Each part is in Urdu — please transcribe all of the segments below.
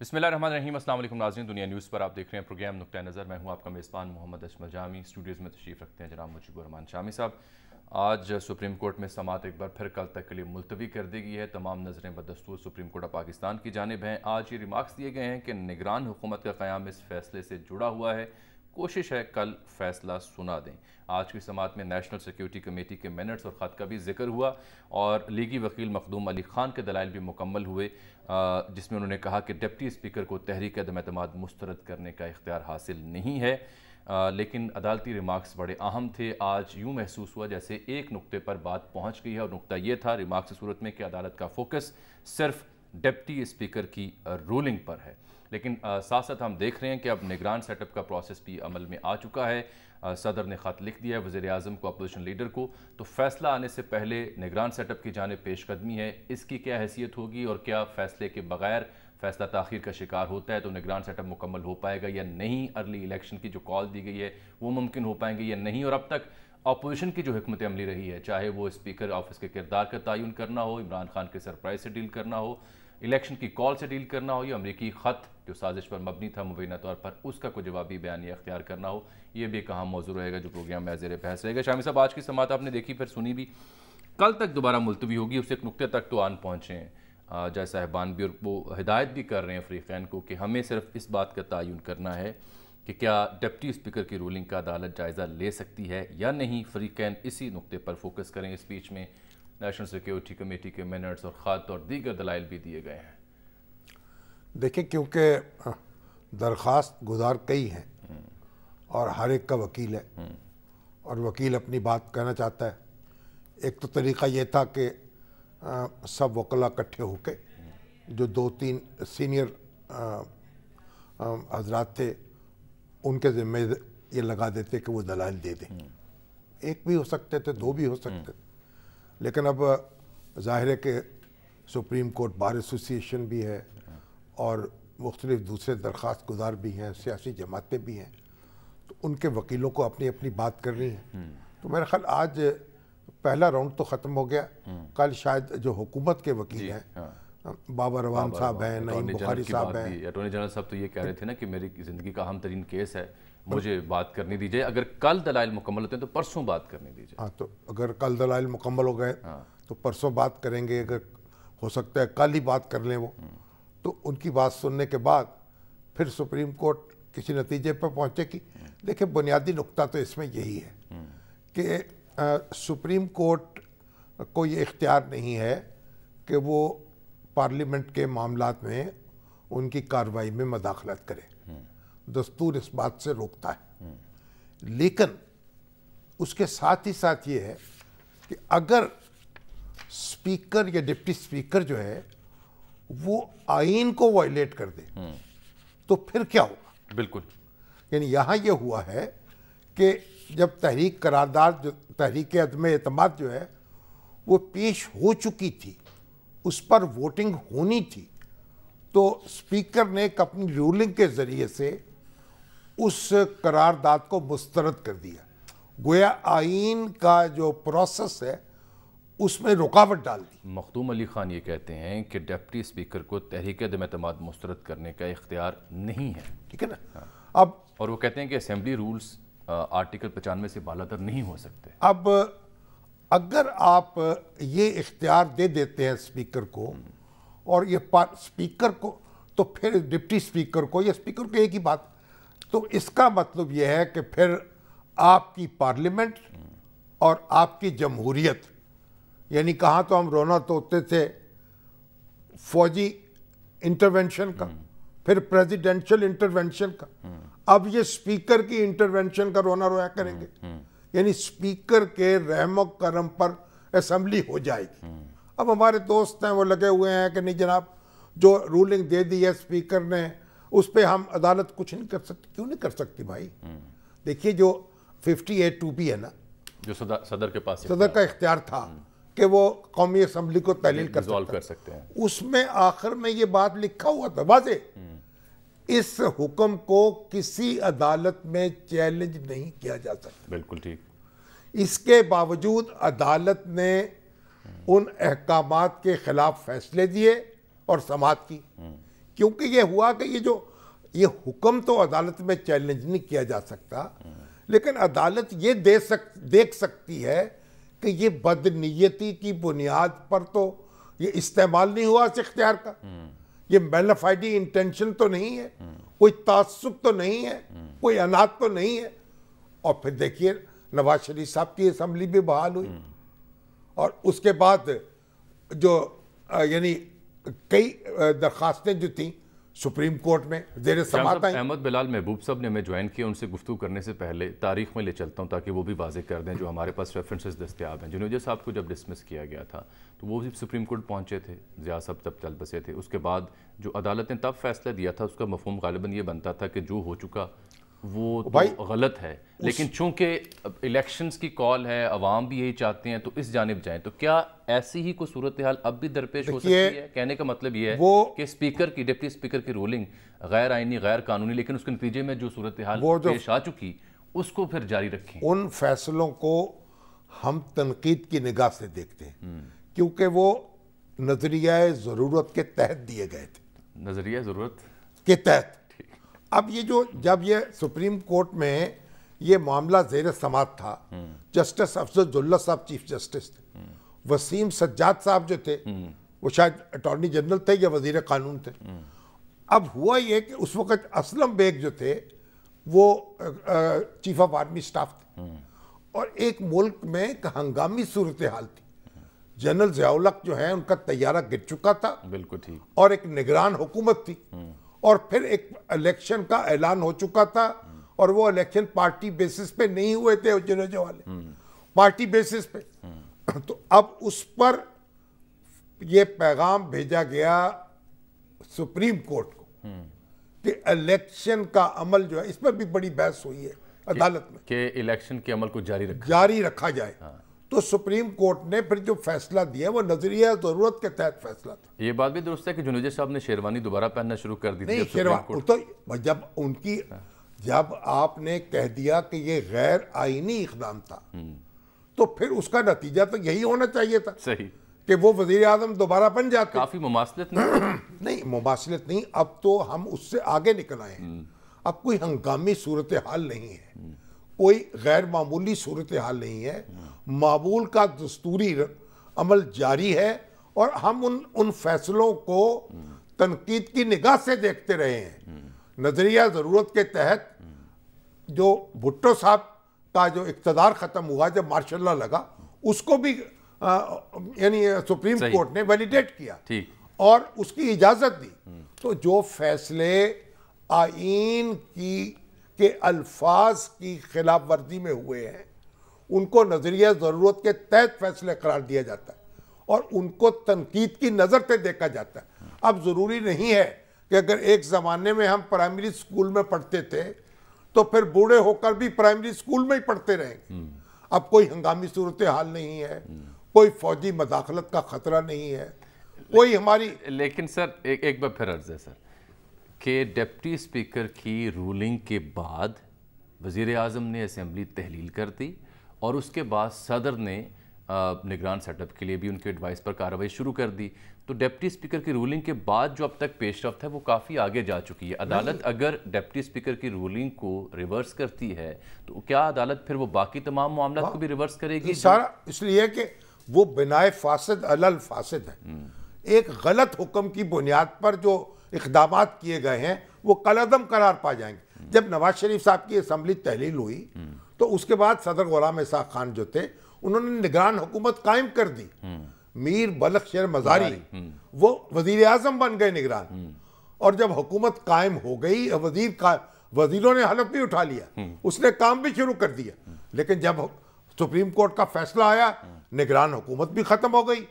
بسم اللہ الرحمن الرحیم۔ السلام علیکم ناظرین، دنیا نیوز پر آپ دیکھ رہے ہیں پروگرام نقطہ نظر۔ میں ہوں آپ کا میزبان محمد اشمل جامی۔ اسٹوڈیوز میں تشریف رکھتے ہیں جناب مجیب الرحمان شامی صاحب۔ آج سپریم کورٹ میں سماعت ایک بار پھر کل تک کے لیے ملتوی کر دی گئی ہے۔ تمام نظریں بدستور سپریم کورٹ آف پاکستان کی جانب ہیں۔ آج یہ ریمارکس دیے گئے ہیں کہ نگران حکومت کا قیام اس فیصلے سے جڑا ہوا ہے، کوشش ہے کل فیصلہ سنا دیں۔ آج کی سماعت میں نیشنل سیکیورٹی کمیٹی کے منٹس اور خط کا بھی ذکر ہوا اور لیگی وکیل مخدوم علی خان کے دلائل بھی مکمل ہوئے، جس میں انہوں نے کہا کہ ڈپٹی اسپیکر کو تحریک عدم اعتماد مسترد کرنے کا اختیار حاصل نہیں ہے، لیکن عدالتی ریمارکس بڑے اہم تھے۔ آج یوں محسوس ہوا جیسے ایک نقطے پر بات پہنچ گئی ہے، اور نقطہ یہ تھا ریمارکس کی صورت میں کہ عدالت کا فوکس صرف ڈپٹی اسپیکر کی رولنگ پر ہے، لیکن ساتھ ساتھ ہم دیکھ رہے ہیں کہ اب نگران سیٹ اپ کا پروسیس بھی عمل میں آ چکا ہے۔ صدر نے خط لکھ دیا ہے وزیر اعظم کو، اپوزیشن لیڈر کو، تو فیصلہ آنے سے پہلے نگران سیٹ اپ کی جانب پیش قدمی ہے۔ اس کی کیا حیثیت ہوگی اور کیا فیصلے کے بغیر فیصلہ تاخیر کا شکار ہوتا ہے تو نگران سیٹ اپ مکمل ہو پائے گا یا نہیں؟ ارلی الیکشن کی جو کال دی گئی ہے وہ ممکن ہو پائیں گے یا نہیں؟ اور اب تک اپوزیشن کی جو حکمت عملی رہی ہے، چاہے وہ اسپیکر آفس کے کردار کا تعین کرنا ہو، عمران خان کے سرپرائز سے ڈیل کرنا ہو، الیکشن کی کال سے ڈیل کرنا ہو، یا امریکی خط جو سازش پر مبنی تھا مبینہ طور پر اس کا کوئی جوابی بیانیہ اختیار کرنا ہو، یہ بھی ایک اہم موضوع رہے گا جو پروگرام میں زیر بحث رہے گا۔ شامی صاحب، آج کی سماعت آپ نے دیکھی، پھر سنی بھی، کل تک دوبارہ ملتوی ہوگی، اس ایک نقطے تک تو آن پہنچے ہیں جج صاحبان بھی، اور وہ ہدایت بھی کر رہے ہیں فریقین کو کہ ہمیں صرف اس بات کا تعین کرنا ہے کہ کیا ڈپٹی اسپیکر کی رولنگ کا عدالت جائزہ لے سکتی ہے یا نہیں۔ فریقین اسی نقطے پر فوکس کریں۔ اس بیچ میں نیشنل سیکیورٹی کمیٹی کے منٹس اور خط اور دیگر دلائل بھی دیے گئے ہیں۔ دیکھیں، کیونکہ درخواست گزار کئی ہیں اور ہر ایک کا وکیل ہے اور وکیل اپنی بات کہنا چاہتا ہے۔ ایک تو طریقہ یہ تھا کہ سب وکلاء اکٹھے ہو کے جو 2-3 سینئر حضرات تھے ان کے ذمہ یہ لگا دیتے کہ وہ دلائل دے دیں۔ ایک بھی ہو سکتے تھے، 2 بھی ہو سکتے تھے، لیکن اب ظاہر ہے کہ سپریم کورٹ بار ایسوسی ایشن بھی ہے اور مختلف دوسرے درخواست گزار بھی ہیں، سیاسی جماعتیں بھی ہیں، تو ان کے وکیلوں کو اپنی اپنی بات کرنی ہے۔ تو میرا خیال آج پہلا راؤنڈ تو ختم ہو گیا، کل شاید جو حکومت کے وکیل ہیں، بابر روان صاحب ہیں، نعیم بخاری صاحب ہیں، اٹارنی جنرل صاحب تو یہ کہہ رہے تھے نا کہ میری زندگی کا اہم ترین کیس ہے، مجھے بات کرنی دیجئے، اگر کل دلائل مکمل ہوتے ہیں تو پرسوں بات کرنی دیجئے۔ ہاں، تو اگر کل دلائل مکمل ہو گئے تو پرسوں بات کریں گے، اگر ہو سکتا ہے کل ہی بات کر لیں وہ، تو ان کی بات سننے کے بعد پھر سپریم کورٹ کسی نتیجے پر پہنچے گی۔ دیکھیں، بنیادی نقطہ تو اس میں یہی ہے کہ سپریم کورٹ کو یہ اختیار نہیں ہے کہ وہ پارلیمنٹ کے معاملات میں ان کی کارروائی میں مداخلت کرے، دستور اس بات سے روکتا ہے۔ لیکن اس کے ساتھ ہی ساتھ یہ ہے کہ اگر اسپیکر یا ڈپٹی اسپیکر جو ہے وہ آئین کو وائلیٹ کر دے تو پھر کیا ہوگا؟ بالکل، یعنی یہاں یہ ہوا ہے کہ جب تحریک قرارداد، جو تحریک عدم اعتماد جو ہے وہ پیش ہو چکی تھی، اس پر ووٹنگ ہونی تھی، تو اسپیکر نے ایک اپنی رولنگ کے ذریعے سے اس قرارداد کو مسترد کر دیا، گویا آئین کا جو پروسیس ہے اس میں رکاوٹ ڈال دی۔ مخدوم علی خان یہ کہتے ہیں کہ ڈپٹی اسپیکر کو تحریک عدم اعتماد مسترد کرنے کا اختیار نہیں ہے، ٹھیک ہے نا؟ اب اور وہ کہتے ہیں کہ اسمبلی رولز آرٹیکل 95 سے بالاتر نہیں ہو سکتے۔ اب اگر آپ یہ اختیار دے دیتے ہیں اسپیکر کو، اور یہ اسپیکر کو، تو پھر ڈپٹی اسپیکر کو یا اسپیکر کو ایک ہی بات، تو اس کا مطلب یہ ہے کہ پھر آپ کی پارلیمنٹ اور آپ کی جمہوریت، یعنی کہاں تو ہم رونا توتے تھے فوجی انٹرونشن کا، پھر پریزیڈنشل انٹرونشن کا، اب یہ اسپیکر کی انٹرونشن کا رونا رویا کریں گے، یعنی اسپیکر کے رحم و کرم پر اسمبلی ہو جائے گی۔ اب ہمارے دوست ہیں وہ لگے ہوئے ہیں کہ نہیں جناب، جو رولنگ دے دی ہے اسپیکر نے اس پہ ہم عدالت کچھ نہیں کر سکتی۔ کیوں نہیں کر سکتی بھائی؟ دیکھیے، جو 58(2)B ہے نا، جو صدر کے پاس صدر کا اختیار تھا کہ وہ قومی اسمبلی کو تحلیل کر سکتے ہیں، اس میں آخر میں یہ بات لکھا ہوا تھا واضح، اس حکم کو کسی عدالت میں چیلنج نہیں کیا جا سکتا۔ بالکل ٹھیک۔ اس کے باوجود عدالت نے ان احکامات کے خلاف فیصلے دیے اور سماعت کی۔ کیونکہ یہ ہوا کہ یہ حکم تو عدالت میں چیلنج نہیں کیا جا سکتا، لیکن عدالت یہ دیکھ سکتی ہے کہ یہ بدنیتی کی بنیاد پر تو یہ استعمال نہیں ہوا اس اختیار کا، یہ مینیفائڈی انٹینشن تو نہیں ہے، کوئی تعصب تو نہیں ہے، کوئی اناط تو نہیں ہے. اور پھر دیکھیے نواز شریف صاحب کی اسمبلی بھی بحال ہوئی، اور اس کے بعد جو یعنی کئی درخواستیں جو تھیں سپریم کورٹ میں زیر سماعت آئیں. احمد بلال محبوب صاحب نے ہمیں جوائن کیا، ان سے گفتگو کرنے سے پہلے تاریخ میں لے چلتا ہوں تاکہ وہ بھی واضح کر دیں جو ہمارے پاس ریفرنسز دستیاب ہیں. جنوجہ صاحب کو جب ڈسمس کیا گیا تھا تو وہ بھی سپریم کورٹ پہنچے تھے، ضیاء صاحب تب چل بسے تھے. اس کے بعد جو عدالت نے تب فیصلہ دیا تھا اس کا مفہوم غالباً یہ بنتا تھا کہ جو ہو چکا وہ تو غلط ہے، لیکن چونکہ الیکشنز کی کال ہے، عوام بھی یہی چاہتے ہیں تو اس جانب جائیں. تو کیا ایسی ہی کوئی صورتحال اب بھی درپیش ہو سکتی ہے؟ کہنے کا مطلب یہ ہے کہ اسپیکر کی ڈپٹی اسپیکر کی رولنگ غیر آئینی غیر قانونی، لیکن اس کے نتیجے میں جو صورتحال پیش آ چکی اس کو پھر جاری رکھیں. ان فیصلوں کو ہم تنقید کی نگاہ سے دیکھتے ہیں کیونکہ وہ نظریہ ضرورت کے تحت دیے گئے تھے. نظریہ ضرورت کے تحت. اب جب یہ سپریم کورٹ میں یہ معاملہ زیر سماعت تھا، جسٹس افضل اللہ صاحب چیف جسٹس تھے، وسیم سجاد صاحب جو تھے وہ شاید اٹارنی جنرل تھے یا وزیر قانون تھے. اب ہوا یہ کہ اس وقت اسلم بیگ جو تھے وہ چیف آف آرمی سٹاف تھے، اور ایک ملک میں ایک ہنگامی صورتحال تھی. جنرل ضیاء الحق جو ہے ان کا طیارہ گر چکا تھا، بالکل ٹھیک، اور ایک نگران حکومت تھی، اور پھر ایک الیکشن کا اعلان ہو چکا تھا، اور وہ الیکشن پارٹی بیسس پہ نہیں ہوئے تھے جنوجہ والے، پارٹی بیسس پہ. تو اب اس پر یہ پیغام بھیجا گیا سپریم کورٹ کو کہ الیکشن کا عمل جو ہے، اس پر بھی بڑی بحث ہوئی ہے عدالت میں کہ الیکشن کے عمل کو جاری رکھا جائے. تو سپریم کورٹ نے پھر جو فیصلہ دیا وہ نظریہ ضرورت کے تحت فیصلہ تھا. یہ بات بھی درست ہے کہ جنوجہ صاحب نے شیروانی دوبارہ پہننا شروع کر دی تھی. نہیں، شیروانی تو جب آپ نے کہہ دیا کہ یہ غیر آئینی اقدام تھا تو پھر اس کا نتیجہ تو یہی ہونا چاہیے تھا صحیح کہ وہ وزیر اعظم دوبارہ بن جاتے. کافی مماثلت نہیں مماثلت نہیں، اب تو ہم اس سے آگے نکل آئے ہیں. اب کوئی ہنگامی صورتحال نہیں ہے، کوئی غیر معمولی صورتحال نہیں ہے. معمول کا دستوری عمل جاری ہے، اور ہم ان فیصلوں کو تنقید کی نگاہ سے دیکھتے رہے ہیں. نظریہ ضرورت کے تحت جو بھٹو صاحب کا جو اقتدار ختم ہوا جب مارشل لا لگا، اس کو بھی یعنی سپریم کورٹ نے ویلیڈیٹ کیا اور اس کی اجازت دی. تو جو فیصلے آئین کے الفاظ کی خلاف ورزی میں ہوئے ہیں ان کو نظریہ ضرورت کے تحت فیصلے قرار دیا جاتا ہے اور ان کو تنقید کی نظر سے دیکھا جاتا ہے. اب ضروری نہیں ہے کہ اگر ایک زمانے میں ہم پرائمری اسکول میں پڑھتے تھے تو پھر بوڑھے ہو کر بھی پرائمری اسکول میں ہی پڑھتے رہیں گے. اب کوئی ہنگامی صورتحال نہیں ہے، کوئی فوجی مداخلت کا خطرہ نہیں ہے، کوئی ہماری. لیکن سر ایک بار پھر عرض ہے سر کہ ڈپٹی اسپیکر کی رولنگ کے بعد وزیر اعظم نے اسمبلی تحلیل کر دی اور اس کے بعد صدر نے نگران سیٹ اپ کے لیے بھی ان کے ایڈوائس پر کارروائی شروع کر دی. تو ڈپٹی اسپیکر کی رولنگ کے بعد جو اب تک پیش رفت ہے وہ کافی آگے جا چکی ہے. عدالت اگر ڈپٹی اسپیکر کی رولنگ کو ریورس کرتی ہے تو کیا عدالت پھر وہ باقی تمام معاملات کو بھی ریورس کرے گی؟ سارا اس لیے کہ وہ بنائے فاسد علی الفاسد ہے. ایک غلط حکم کی بنیاد پر جو اقدامات کیے گئے ہیں وہ کالعدم قرار پا جائیں گے. جب نواز شریف صاحب کی اسمبلی تحلیل ہوئی تو اس کے بعد صدر غلام اسحاق خان جو تھے انہوں نے نگران حکومت قائم کر دی. میر بلخ شیر مزاری وہ وزیر اعظم بن گئے نگران، اور جب حکومت قائم ہو گئی وزیروں نے حلف بھی اٹھا لیا، اس نے کام بھی شروع کر دیا. لیکن جب سپریم کورٹ کا فیصلہ آیا نگران حکومت بھی ختم ہو گئی،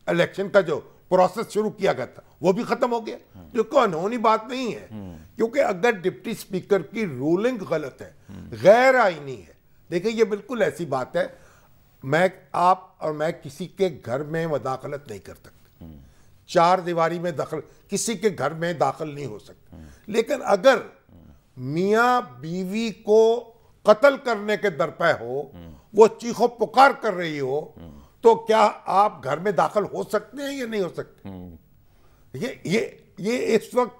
الیکشن کا جو پروسیس شروع کیا گیا تھا وہ بھی ختم ہو گیا، جو کوئی انہونی بات نہیں ہے. کیونکہ اگر ڈپٹی اسپیکر کی رولنگ غلط ہے، غیر آئینی ہے، دیکھیں یہ بالکل ایسی بات ہے آپ اور میں کسی کے گھر میں مداخلت نہیں کر سکتے، چار دیواری میں کسی کے گھر میں داخل نہیں ہو سکتے. لیکن اگر میاں بیوی کو قتل کرنے کے درپے ہو، وہ چیخ و پکار کر رہی ہو، تو کیا آپ گھر میں داخل ہو سکتے ہیں یا نہیں ہو سکتے؟ یہ اس وقت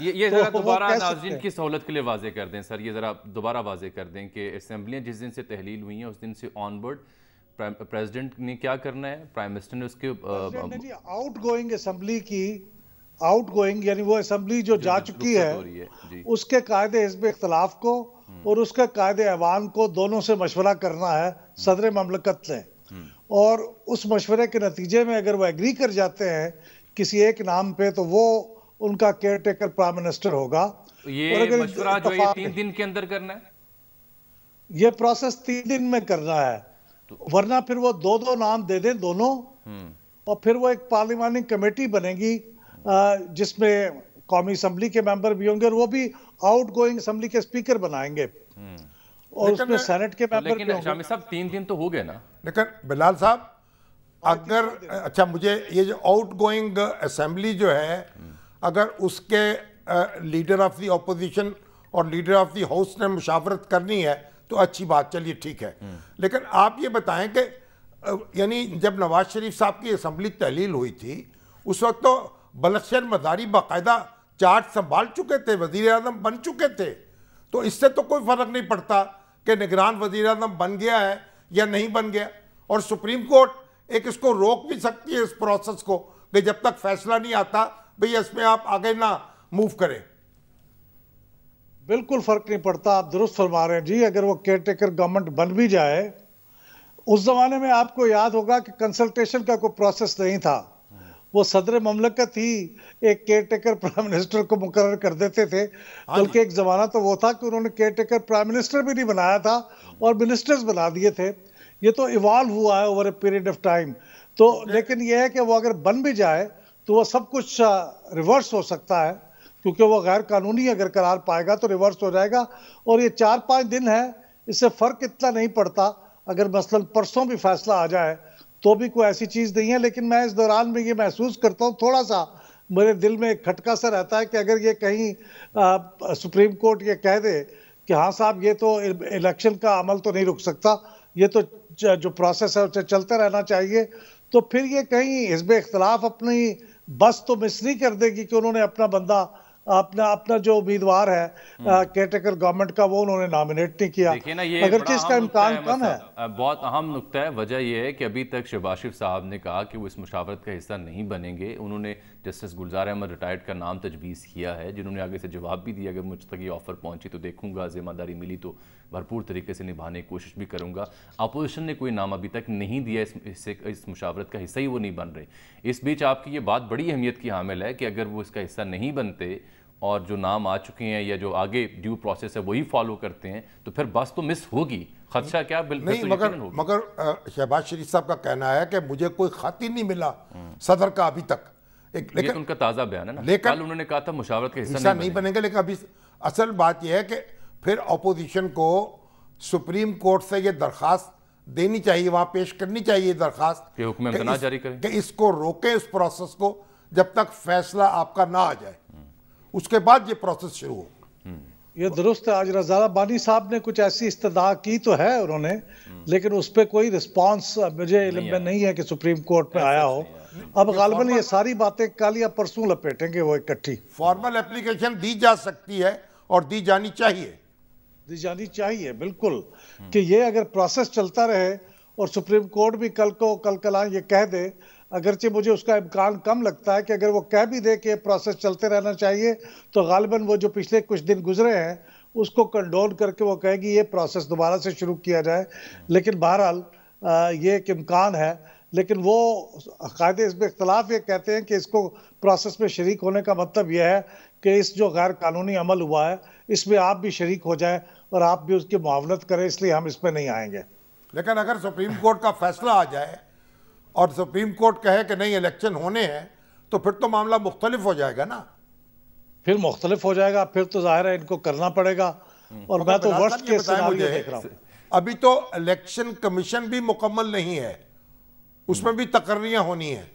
یہ ذرا دوبارہ ناظرین کی سہولت کے لیے واضح کر دیں سر، یہ ذرا دوبارہ واضح کر دیں کہ اسمبلیاں جس دن سے تحلیل ہوئی ہیں اس دن سے آن بورڈ پریزیڈنٹ نے کیا کرنا ہے، پرائم منسٹر نے اس کے آؤٹ گوئنگ اسمبلی کی آؤٹ گوئنگ یعنی وہ اسمبلی جو جا چکی ہے اس کے قائد حزب اختلاف کو اور اس کے قائد ایوان کو دونوں سے مشورہ کرنا ہے صدر مملکت نے، اور اس مشورے کے نتیجے میں اگر وہ ایگری کر جاتے ہیں کسی ایک نام پہ تو وہ ان کا کیئر ٹیکر پرائم منسٹر ہوگا۔ یہ مشورہ جو یہ 3 دن کے اندر کرنا ہے، یہ پروسیس 3 دن میں کرنا ہے، ورنہ پھر وہ 2 نام دے دیں دونوں، اور پھر وہ ایک پارلیمانی کمیٹی بنے گی جس میں قومی اسمبلی کے ممبر بھی ہوں گے اور وہ بھی آؤٹ گوئنگ اسمبلی کے اسپیکر بنائیں گے، اور اس میں سینٹ کے ممبر بھی ہوں گے۔ شامی صاحب 3 دن تو ہو گئے نا، لیکن بلال صاحب اگر اچھا مجھے یہ جو آؤٹ گوئنگ اسمبلی جو ہے اگر اس کے لیڈر آف دی اپوزیشن اور لیڈر آف دی ہاؤس نے مشاورت کرنی ہے تو اچھی بات، چلیے ٹھیک ہے، لیکن آپ یہ بتائیں کہ یعنی جب نواز شریف صاحب کی اسمبلی تحلیل ہوئی تھی اس وقت تو بلخشہر مزاری باقاعدہ چارج سنبھال چکے تھے، وزیر اعظم بن چکے تھے، تو اس سے تو کوئی فرق نہیں پڑتا کہ نگران وزیر اعظم بن گیا ہے یا نہیں بن گیا، اور سپریم کورٹ ایک اس کو روک بھی سکتی ہے اس پروسیس کو کہ جب تک فیصلہ نہیں آتا بھئی اس میں آپ آگے نہ موو کریں۔ بالکل فرق نہیں پڑتا، آپ درست فرما رہے ہیں جی۔ اگر وہ کیئر ٹیکر گورنمنٹ بن بھی جائے، اس زمانے میں آپ کو یاد ہوگا کہ کنسلٹیشن کا کوئی پروسیس نہیں تھا، وہ صدر مملکت ہی ایک کیئر ٹیکر پرائم منسٹر کو مقرر کر دیتے تھے، بلکہ ایک زمانہ تو وہ تھا کہ انہوں نے کیئر ٹیکر پرائم منسٹر بھی نہیں بنایا تھا اور منسٹرز بنا دیے تھے۔ یہ تو ایوالو ہوا ہے over a period of time, تو لیکن یہ ہے کہ وہ اگر بن بھی جائے تو وہ سب کچھ ریورس ہو سکتا ہے، کیونکہ وہ غیر قانونی اگر قرار پائے گا تو ریورس ہو جائے گا، اور یہ 4-5 دن ہے، اس سے فرق اتنا نہیں پڑتا۔ اگر مثلاً پرسوں بھی فیصلہ آ جائے تو بھی کوئی ایسی چیز نہیں ہے، لیکن میں اس دوران میں یہ محسوس کرتا ہوں، تھوڑا سا میرے دل میں ایک کھٹکا سا رہتا ہے کہ اگر یہ کہیں سپریم کورٹ یہ کہہ دے کہ ہاں صاحب یہ تو الیکشن کا عمل تو نہیں رک سکتا، یہ تو جو پروسیس ہے اسے چلتے رہنا چاہیے، تو پھر یہ کہیں حزب اختلاف اپنی بس تو مس نہیں کر دے گی کہ انہوں نے اپنا بندہ اپنا جو امیدوار ہے کیئر ٹیکر گورنمنٹ کا وہ انہوں نے نامینیٹ نہیں کیا، اگرچہ اس کا امکان کم ہے۔ بہت اہم نکتہ ہے، وجہ یہ ہے کہ ابھی تک شہباز شریف صاحب نے کہا کہ وہ اس مشاورت کا حصہ نہیں بنیں گے۔ انہوں نے جسٹس گلزار احمد ریٹائرڈ کا نام تجویز کیا ہے، جنہوں نے آگے سے جواب بھی دیا، اگر مجھ تک یہ آفر پہنچی تو دیکھوں گا، ذمہ داری ملی تو بھرپور طریقے سے نبھانے کی کوشش بھی کروں گا۔ اپوزیشن نے کوئی نام ابھی تک نہیں دیا، اس مشاورت کا حصہ ہی وہ نہیں بن رہے۔ اس بیچ آپ کی یہ بات بڑی اہمیت کی حامل ہے کہ اگر وہ اس کا حصہ نہیں بنتے اور جو نام آ چکے ہیں یا جو آگے ڈیو پروسیس ہے وہی فالو کرتے ہیں تو پھر بس تو مس ہوگی، خدشہ کیا نہیں، مگر شہباز شریف صاحب کا کہنا ہے کہ مجھے کوئی خط ہی نہیں ملا صدر کا ابھی تک، لیکن ان کا تازہ بیان ہے نا، کل انہوں نے کہا تھا مشاورت کا حصہ نہیں بنیں گے، لیکن ابھی اصل بات یہ ہے کہ پھر اپوزیشن کو سپریم کورٹ سے یہ درخواست دینی چاہیے، وہاں پیش کرنی چاہیے درخواست کہ حکم امتناع جاری کریں، کہ اس کو روکیں، اس پروسیس کو، جب تک فیصلہ آپ کا نہ آ جائے، اس کے بعد یہ پروسیس شروع ہو۔ یہ درست ہے، آج رضا بانی صاحب نے کچھ ایسی استدعا کی تو ہے انہوں نے، لیکن اس پہ کوئی رسپانس مجھے علم میں نہیں ہے کہ سپریم کورٹ میں آیا ہو۔ اب غالباً یہ ساری باتیں کل یا پرسوں لپیٹیں گے وہ اکٹھی۔ فارمل اپلیکیشن دی جا سکتی ہے اور دی جانی چاہیے، دی جانی چاہیے بالکل، کہ یہ اگر پروسیس چلتا رہے اور سپریم کورٹ بھی کل کلاں یہ کہہ دے، اگرچہ مجھے اس کا امکان کم لگتا ہے کہ اگر وہ کہہ بھی دے کہ پروسیس چلتے رہنا چاہیے تو غالباً وہ جو پچھلے کچھ دن گزرے ہیں اس کو کنڈول کر کے وہ کہے گی یہ پروسیس دوبارہ سے شروع کیا جائے، لیکن بہرحال یہ ایک امکان ہے۔ لیکن وہ قائد حزب اختلاف یہ کہتے ہیں کہ اس کو پروسیس میں شریک ہونے کا مطلب یہ ہے کہ اس جو غیر قانونی عمل ہوا ہے اس میں آپ بھی شریک ہو جائیں اور آپ بھی اس کی معاونت کریں، اس لیے ہم اس میں نہیں آئیں گے۔ لیکن اگر سپریم کورٹ کا فیصلہ آ جائے اور سپریم کورٹ کہے کہ نہیں الیکشن ہونے ہیں تو پھر تو معاملہ مختلف ہو جائے گا نا، پھر مختلف ہو جائے گا، پھر تو ظاہر ہے ان کو کرنا پڑے گا، اور میں تو ورسٹ کیس سیناریو دیکھ رہا ہوں۔ ابھی تو الیکشن کمیشن بھی مکمل نہیں ہے، اس میں بھی تقرریاں ہونی ہیں،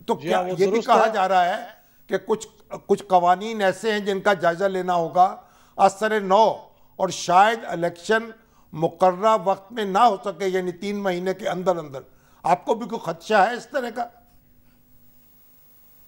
تو کیا یہ بھی کہا جا رہا ہے کہ کچھ قوانین ایسے ہیں جن کا جائزہ لینا ہوگا اثر نو، اور شاید الیکشن مقررہ وقت میں نہ ہو سکے، یعنی 3 مہینے کے اندر۔ آپ کو بھی کوئی خدشہ ہے اس طرح کا؟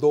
2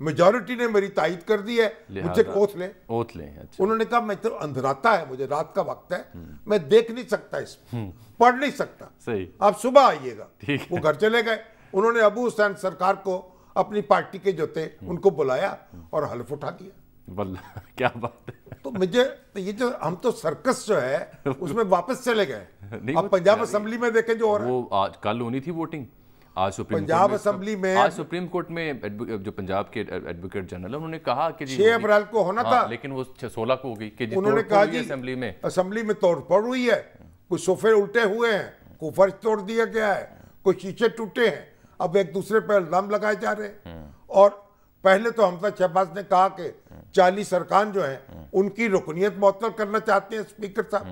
میجورٹی نے میری تائید کر دی ہے, مجھ سے اوتھ لیں. اچھا. انہوں نے کہا میں تو اندھراتا ہے, مجھے رات کا وقت ہے, میں دیکھ نہیں سکتا, اس پڑھ نہیں سکتا, صحیح, آپ صبح آئیے گا. وہ گھر چلے گئے. انہوں نے ابو حسین سرکار کو اپنی پارٹی کے جو تھے ان کو بلایا اور حلف اٹھا دیا. واللہ کیا بات ہے. تو مجھے یہ جو ہم تو سرکس جو ہے اس میں واپس چلے گئے. اب پنجاب اسمبلی میں دیکھیں جو ہو رہا ہے, وہ آج کل ہونی تھی ووٹنگ, آج پنجاب اسمبلی میں, آج سپریم کورٹ میں جو پنجاب کے ایڈوکیٹ جنرل انہوں نے کہا کہ 6 اپریل کو ہونا تھا, لیکن وہ 16 کو ہو گئی کہ انہوں نے کہا جی اسمبلی میں توڑ پھوڑ ہوئی ہے, کوئی صوفے الٹے ہوئے ہیں, کوئی فرش توڑ دیا گیا ہے, کوئی شیشے ٹوٹے ہیں, اب ایک دوسرے پہ الزام لگائے جا رہے ہیں. اور پہلے تو حمزہ شہباز نے کہا کہ 40 ارکان جو ہیں ان کی رکنیت معطل کرنا چاہتے ہیں اسپیکر صاحب,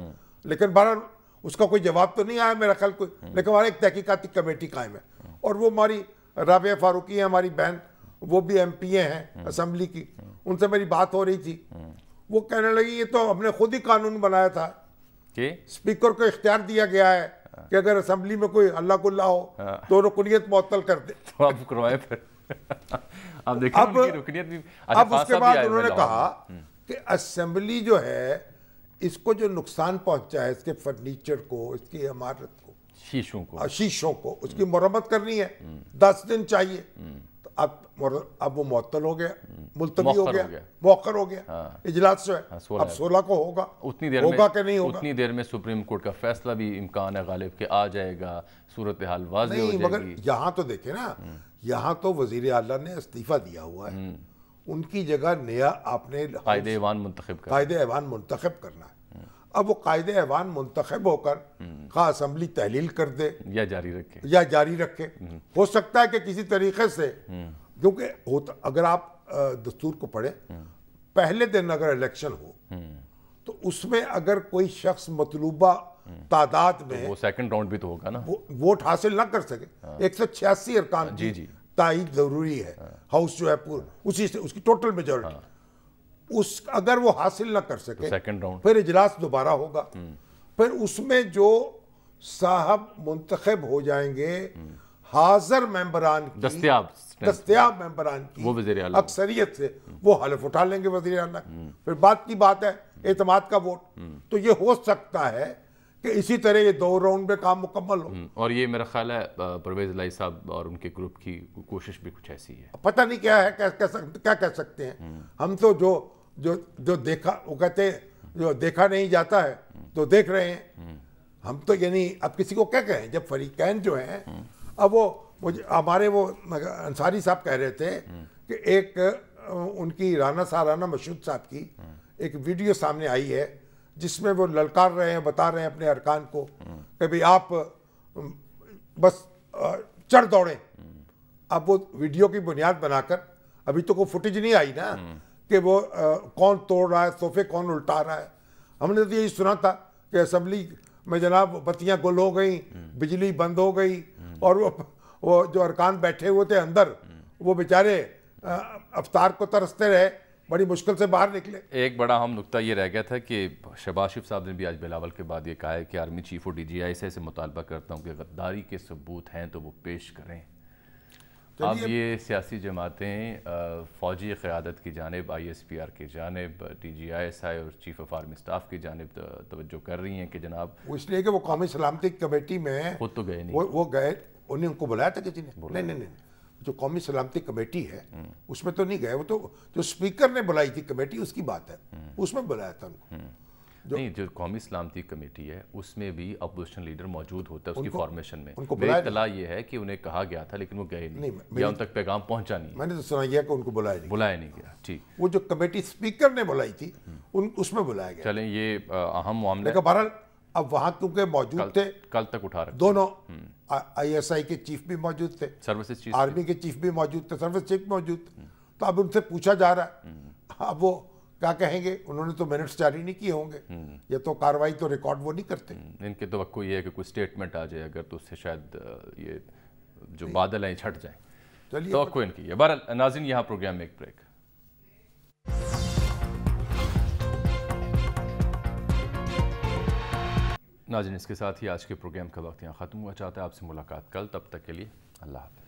لیکن بہرحال اس کا کوئی جواب تو نہیں آیا میرا خیال کوئی. لیکن ہمارا ایک تحقیقاتی کمیٹی قائم ہے, اور وہ ہماری رابعہ فاروقی ہیں, ہماری بہن, وہ بھی ایم پی اے ہیں اسمبلی کی, ان سے میری بات ہو رہی تھی. وہ کہنے لگی یہ تو ہم نے خود ہی قانون بنایا تھا کہ اسپیکر کو اختیار دیا گیا ہے کہ اگر اسمبلی میں کوئی اللہ کو اللہ ہو تو رکنیت معطل کر دے. تو آپ کروائے پھر. اب اس کے بعد انہوں نے کہا کہ اسمبلی جو ہے اس کو جو نقصان پہنچا ہے, اس کے فرنیچر کو, اس کی عمارت کو, شیشوں کو, اس کی مرمت کرنی ہے, 10 دن چاہیے. تو اب وہ معطل ہو گیا, ملتوی ہو گیا, مؤخر ہو گیا. اجلاس جو ہے اب 16 کو ہوگا, ہوگا کہ نہیں ہوگا. اتنی دیر میں سپریم کورٹ کا فیصلہ بھی امکان ہے غالب کہ آ جائے گا, صورتحال واضح ہو جائے گی. مگر یہاں تو دیکھیں نا, یہاں تو وزیر اعلیٰ نے استعفیٰ دیا ہوا ہے, ان کی جگہ نیا آپ نے قائد ایوان منتخب کرنا ہے. اب وہ قائد ایوان منتخب ہو کر خواہ اسمبلی تحلیل کر دے یا جاری رکھے, ہو سکتا ہے کہ کسی طریقے سے, کیونکہ اگر آپ دستور کو پڑھیں, پہلے دن اگر الیکشن ہو تو اس میں اگر کوئی شخص مطلوبہ تعداد میں, وہ سیکنڈ راؤنڈ بھی تو ہوگا نا, ووٹ حاصل نہ کر سکے, 186 ارکان کی تائید ضروری ہے, ہاؤس جو ہے اسی سے اس کی ٹوٹل میجورٹی, اگر وہ حاصل نہ کر سکے پھر اجلاس دوبارہ ہوگا. پھر اس میں جو صاحب منتخب ہو جائیں گے حاضر ممبران کی, دستیاب ممبران کی اکثریت سے, وہ حلف اٹھا لیں گے وزیر اعلیٰ. پھر بات کی بات ہے اعتماد کا ووٹ, تو یہ ہو سکتا ہے کہ اسی طرح یہ 2 راؤنڈ میں کام مکمل ہو. اور یہ میرا خیال ہے پرویز الہی صاحب اور ان کے گروپ کی کوشش بھی کچھ ایسی ہے. پتہ نہیں کیا ہے, کیا کہہ سکتے ہیں ہم تو, جو دیکھا, وہ کہتے ہیں جو دیکھا نہیں جاتا ہے تو دیکھ رہے ہیں ہم تو. یعنی اب کسی کو کیا کہیں, جب فریقین جو ہیں, اب وہ ہمارے وہ انصاری صاحب کہہ رہے تھے کہ ایک ان کی رانا سہرانہ مشہود صاحب کی ایک ویڈیو سامنے آئی ہے جس میں وہ للکار رہے ہیں, بتا رہے ہیں اپنے ارکان کو کہ بھئی آپ بس چڑھ دوڑیں. اب وہ ویڈیو کی بنیاد بنا کر, ابھی تو کوئی فوٹیج نہیں آئی نا کہ وہ کون توڑ رہا ہے, صوفے کون الٹا رہا ہے. ہم نے تو یہی سنا تھا کہ اسمبلی میں جناب بتیاں گل ہو گئیں, بجلی بند ہو گئی, اور وہ جو ارکان بیٹھے ہوئے تھے اندر, وہ بیچارے افطار کو ترستے رہے, بڑی مشکل سے باہر نکلے. ایک بڑا اہم نقطہ یہ رہ گیا تھا کہ شہباز شریف صاحب نے بھی آج بلاول کے بعد یہ کہا ہے کہ آرمی چیف اور ڈی جی آئی سے مطالبہ کرتا ہوں کہ غداری کے ثبوت ہیں تو وہ پیش کریں. اب یہ سیاسی جماعتیں فوجی قیادت کی جانب, آئی ایس پی آر کی جانب, D G I S I اور چیف آف آرمی سٹاف کی جانب توجہ کر رہی ہیں کہ جناب, وہ اس لیے کہ وہ قومی سلامتی کمیٹی میں خود تو گئے نہیں, وہ گئے, انہیں ان کو بلایا تھا کسی نے؟ نہیں, جو قومی سلامتی کمیٹی ہے اس میں تو نہیں گئے, وہ تو جو اسپیکر نے بلائی تھی کمیٹی اس کی بات ہے, اس میں بلایا تھا ان کو. نہیں, جو قومی سلامتی کمیٹی ہے اس میں بھی اپوزیشن لیڈر موجود ہوتا ہے اس کی فارمیشن میں. میری اطلاع یہ ہے کہ انہیں کہا گیا تھا لیکن وہ گئے نہیں, یا ان تک پیغام پہنچا نہیں. میں نے تو سنا یہ کہ ان کو بلایا نہیں گیا. ٹھیک, وہ جو کمیٹی اسپیکر نے بلائی تھی اس میں بلایا گیا. چلیں, یہ اہم معاملہ ہے. بہرحال اب وہاں کیونکہ موجود تھے, کل تک اٹھا رکھا, دونوں آئی ایس آئی کے چیف بھی موجود تھے, سروسز چیف, آرمی کے چیف بھی موجود تھے, سروس چیف موجود تھے. تو اب ان سے پوچھا جا رہا ہے, اب وہ کیا کہیں گے؟ انہوں نے تو منٹس جاری نہیں کیے ہوں گے, یا تو کاروائی تو ریکارڈ وہ نہیں کرتے. ان کی توقع یہ ہے کہ کوئی سٹیٹمنٹ آ جائے اگر, تو اس سے شاید یہ جو بادل ہیں چھٹ جائیں. توقع ان کی ہے. بہرحال ناظرین, یہاں پروگرام میں ایک بریک. ناظرین, اس کے ساتھ ہی آج کے پروگرام کا وقت یہاں ختم ہوا. چاہتا ہے آپ سے ملاقات کل, تب تک کے لیے اللہ حافظ.